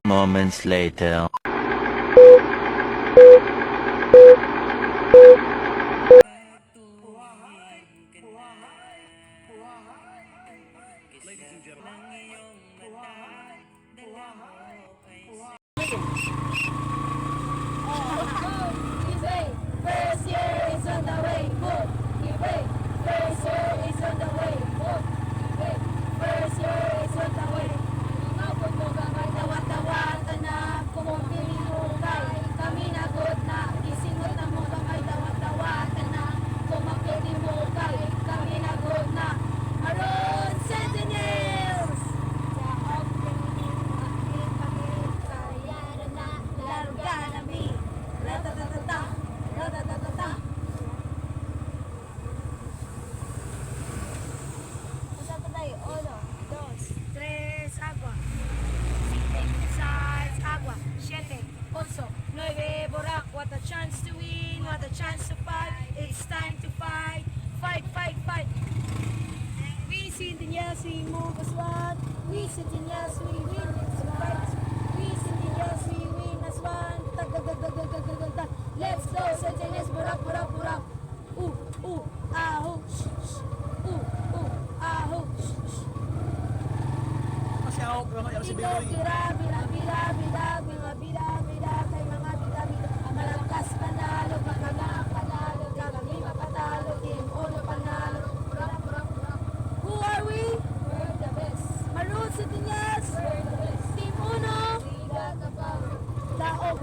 Moments later. First year is on the way, move. First year is on the way, move. First year is on the way. Ngapon mo gamay dawat-dawatan na kumupili hukay. Kami nagod na, isingot na mo gamay dawat-dawatan na kumupili hukay. Kami nagod na. Aron Sentinels! Larga nami. Ratatatata. Ratatatata. Usa pa tayo. 1, 2, 3, agua. 5, 6, agua. 7, 8, 9, borak. What a chance to win. What a chance to fight. It's time to fight. Fight, fight, fight. We Sentinels, we move as one. We Sentinels, we win. It's a fight. We Sentinels, we win as one. Tag. Let's go, Sentinels, burak, burak, burak. Aho, shh. Aho, shh. Masyahok naman yung si Ito, Biboy. bira, kay mga bida, malakas panalo, makagang panalo, kami mapatalo, team uno panalo, burak. Who are we? We're the best. Maroon Sentinels, we're the best. Team uno, we got the power. Daog,